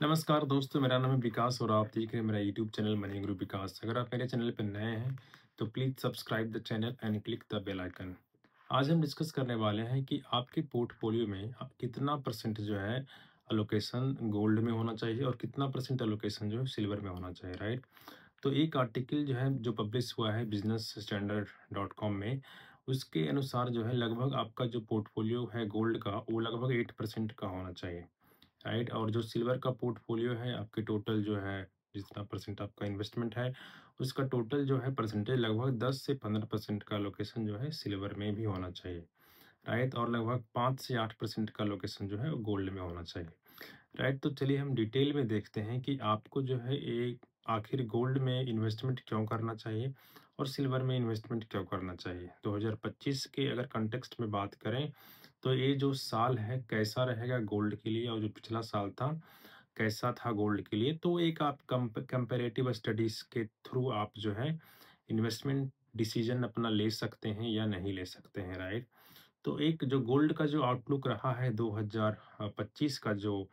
नमस्कार दोस्तों, मेरा नाम है विकास और आप देख रहे हैं मेरा यूट्यूब चैनल मनी गुरु विकास। अगर आप मेरे चैनल पर नए हैं तो please subscribe the channel and click the bell icon. आज हम डिस्कस करने वाले हैं कि आपके पोर्टफोलियो में कितना परसेंट जो है अलोकेशन गोल्ड में होना चाहिए और कितना परसेंट अलोकेशन जो है सिल्वर में होना चाहिए, राइट। तो एक आर्टिकल जो है जो पब्लिश हुआ है बिजनेस स्टैंडर्ड डॉट कॉम में, उसके अनुसार जो है लगभग आपका जो पोर्टफोलियो है गोल्ड का वो लगभग 8% का होना चाहिए, राइट। और जो सिल्वर का पोर्टफोलियो है आपके टोटल जो है जितना परसेंट आपका इन्वेस्टमेंट है उसका टोटल जो है परसेंटेज लगभग 10 से 15% का लोकेशन जो है सिल्वर में भी होना चाहिए, राइट। और लगभग 5 से 8% का लोकेशन जो है वो गोल्ड में होना चाहिए, राइट। तो चलिए हम डिटेल में देखते हैं कि आपको जो है एक आखिर गोल्ड में इन्वेस्टमेंट क्यों करना चाहिए और सिल्वर में इन्वेस्टमेंट क्यों करना चाहिए। 2025 के अगर कंटेक्स्ट में बात करें तो ये जो साल है कैसा रहेगा गोल्ड के लिए और जो पिछला साल था कैसा था गोल्ड के लिए, तो एक आप कंपेरेटिव स्टडीज के थ्रू आप जो है इन्वेस्टमेंट डिसीजन अपना ले सकते हैं या नहीं ले सकते हैं, राइट। तो एक जो गोल्ड का जो आउटलुक रहा है 2025 का जो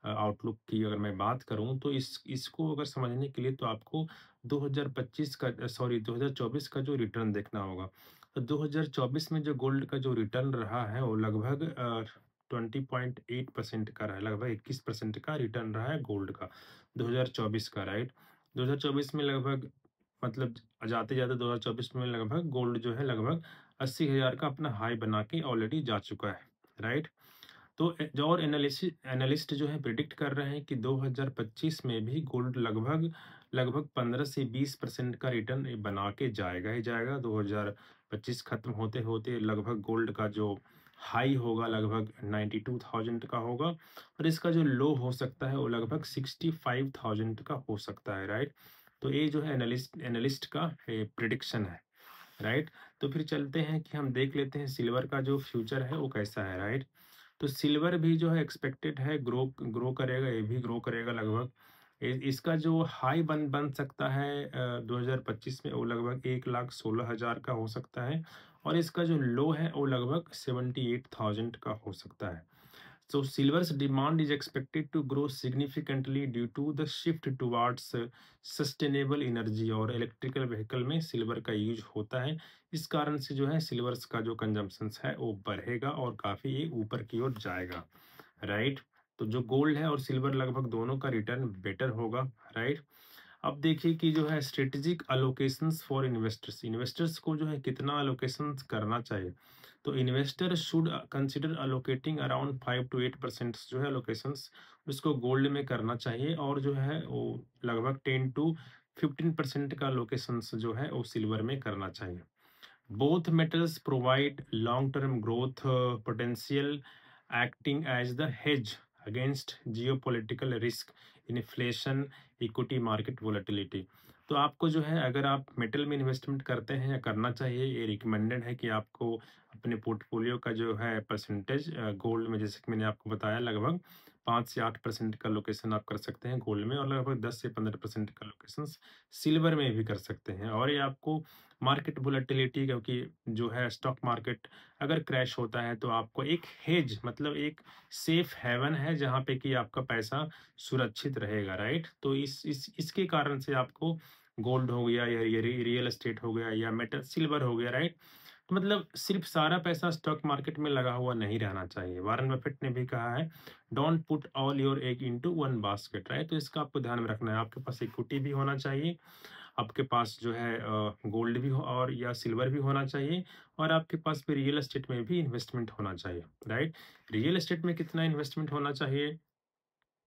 आउटलुक की अगर मैं बात करूं तो इसको अगर समझने के लिए तो आपको 2025 का 2024 का जो रिटर्न देखना होगा। तो 2024 में जो गोल्ड का जो रिटर्न रहा है वो लगभग 20.8% का रहा है, लगभग 21% का रिटर्न रहा है गोल्ड का 2024 का, राइट। 2024 में लगभग मतलब जाते जाते 2024 में लगभग गोल्ड जो है लगभग 80,000 का अपना हाई बना के ऑलरेडी जा चुका है, राइट। तो जो और एनालिस्ट जो है प्रिडिक्ट कर रहे हैं कि 2025 में भी गोल्ड लगभग लगभग 15 से 20% का रिटर्न बना के जाएगा ही जाएगा। 2025 खत्म होते होते लगभग गोल्ड का जो हाई होगा लगभग 92,000 का होगा और इसका जो लो हो सकता है वो लगभग 65,000 का हो सकता है, राइट। तो ये जो है एनालिस्ट का प्रिडिक्शन है, राइट। तो फिर चलते हैं कि हम देख लेते हैं सिल्वर का जो फ्यूचर है वो कैसा है, राइट। तो सिल्वर भी जो है एक्सपेक्टेड है ग्रो ग्रो करेगा, ये भी ग्रो करेगा लगभग। इसका जो हाई बन बन सकता है 2025 में वो लगभग 1,16,000 का हो सकता है और इसका जो लो है वो लगभग 78,000 का हो सकता है। So silver's demand is expected to grow significantly due to the shift towards sustainable energy और इलेक्ट्रिकल व्हीकल में सिल्वर का यूज होता है। इस कारण से जो है सिल्वर्स का जो कंजम्पशन है वो बढ़ेगा और काफी ये ऊपर की ओर जाएगा, राइट। तो जो गोल्ड है और सिल्वर लगभग दोनों का रिटर्न बेटर होगा, राइट। अब देखिए कि जो है strategic allocations for investors, investors को जो है कितना अलोकेशंस करना चाहिए। तो investor should consider allocating around 5 to 8% जो है अलोकेशंस उसको गोल्ड में करना चाहिए और जो है वो लगभग 10 to 15% का अलोकेशंस जो है वो सिल्वर में करना चाहिए। Both metals provide long term growth potential acting as the hedge against geopolitical risk, inflation, equity market volatility. तो आपको जो है अगर आप मेटल में इन्वेस्टमेंट करते हैं या करना चाहिए, ये रिकमेंडेड है कि आपको अपने पोर्टफोलियो का जो है परसेंटेज गोल्ड में, जैसे कि मैंने आपको बताया, लगभग 5 से 8% का लोकेशन आप कर सकते हैं गोल्ड में और लगभग 10 से 15% का लोकेशन सिल्वर में भी कर सकते हैं। और ये आपको मार्केट वोलेटिलिटी, क्योंकि जो है स्टॉक मार्केट अगर क्रैश होता है तो आपको एक हेज मतलब एक सेफ हेवन है जहाँ पे कि आपका पैसा सुरक्षित रहेगा, राइट। तो इसके कारण से आपको गोल्ड हो गया या ये रियल एस्टेट हो गया या मेटल सिल्वर हो गया, राइट। तो मतलब सिर्फ सारा पैसा स्टॉक मार्केट में लगा हुआ नहीं रहना चाहिए। वारेन बफेट ने भी कहा है don't put all your egg into one basket, right. तो इसका आपको ध्यान में रखना है, आपके पास इक्विटी भी होना चाहिए, आपके पास जो है गोल्ड भी हो और या सिल्वर भी होना चाहिए और आपके पास भी रियल एस्टेट में भी इन्वेस्टमेंट होना चाहिए, राइट। रियल एस्टेट में कितना इन्वेस्टमेंट होना चाहिए,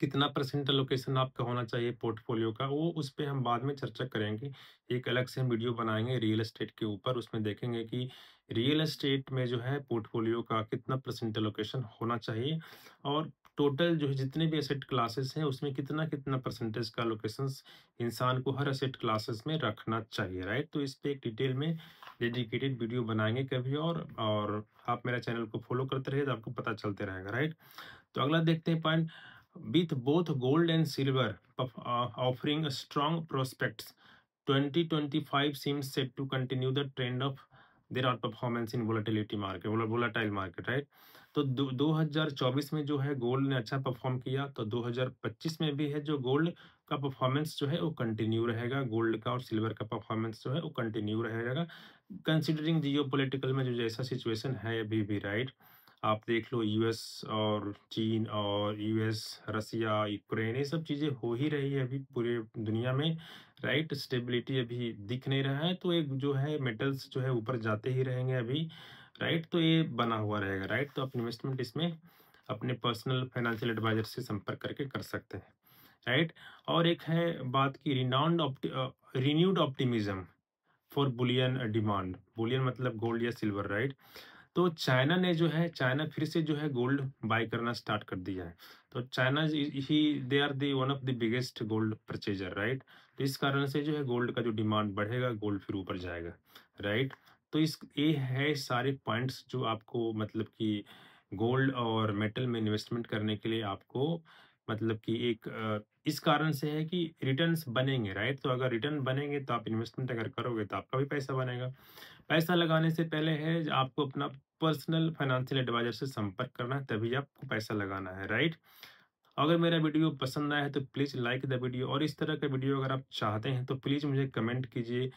कितना परसेंट अलोकेशन आपका होना चाहिए पोर्टफोलियो का, वो उस पे हम बाद में चर्चा करेंगे। एक अलग से हम वीडियो बनाएंगे रियल एस्टेट के ऊपर, उसमें देखेंगे कि रियल एस्टेट में जो है पोर्टफोलियो का कितना परसेंट अलोकेशन होना चाहिए और टोटल जो है जितने भी एसेट क्लासेस हैं उसमें कितना कितना परसेंटेज का अलोकेशन इंसान को हर एसेट क्लासेस में रखना चाहिए, राइट। तो इस पे एक डिटेल में डेडिकेटेड वीडियो बनाएंगे कभी और आप मेरा चैनल को फॉलो करते रहिए तो आपको पता चलते रहेगा, राइट। तो अगला देखते हैं point, with both gold and silver offering strong prospects, 2025 seems set to continue the trend of their outperformance in volatile market, right? तो 2024 में जो है गोल्ड ने अच्छा परफ़ॉर्म किया, तो 2025 में भी है जो गोल्ड का परफ़ॉर्मेंस जो है वो कंटिन्यू रहेगा, गोल्ड का और सिल्वर का परफ़ॉर्मेंस जो है वो कंटिन्यू रहेगा। कंसिडरिंग जियोपॉलिटिकल में जो जैसा सिचुएशन है अभी भी, राइट? आप देख लो यूएस और चीन और यूएस, रसिया, यूक्रेन, ये सब चीज़ें हो ही रही है अभी पूरे दुनिया में, राइट? स्टेबिलिटी अभी दिख नहीं रहा है, तो एक जो है मेटल्स जो है ऊपर जाते ही रहेंगे अभी, राइट? तो ये बना हुआ रहेगा, राइट? तो आप इन्वेस्टमेंट इसमें अपने पर्सनल फाइनेंशियल एडवाइजर से संपर्क करके कर सकते हैं, राइट? और एक है बात की renewed optimism for Boolean demand. Boolean मतलब गोल्ड या सिल्वर, राइट? तो चाइना ने जो है, चाइना फिर से जो है गोल्ड बाय करना स्टार्ट कर दिया है। तो चाइना ही they are the one of the biggest gold purchaser, right? तो इस कारण से जो है गोल्ड का जो डिमांड बढ़ेगा, गोल्ड फिर ऊपर जाएगा, राइट? तो इस ये है सारे पॉइंट्स जो आपको मतलब कि गोल्ड और मेटल में इन्वेस्टमेंट करने के लिए आपको मतलब कि एक इस कारण से है कि रिटर्न्स बनेंगे, राइट? तो अगर रिटर्न बनेंगे तो आप इन्वेस्टमेंट अगर करोगे तो आपका भी पैसा बनेगा। पैसा लगाने से पहले है आपको अपना पर्सनल फाइनेंशियल एडवाइजर से संपर्क करना है, तभी आपको पैसा लगाना है, राइट? अगर मेरा वीडियो पसंद आया है तो प्लीज़ लाइक द वीडियो, और इस तरह का वीडियो अगर आप चाहते हैं तो प्लीज़ मुझे कमेंट कीजिए,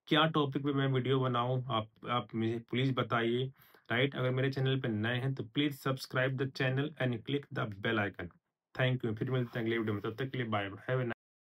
क्या टॉपिक पे मैं वीडियो बनाऊँ? आप मुझे प्लीज़ बताइए, राइट? अगर मेरे चैनल पे नए हैं तो please subscribe the channel and click the bell icon. Thank you. फिर मिलते हैं अगले वीडियो में, तब तक के लिए बाय। Have a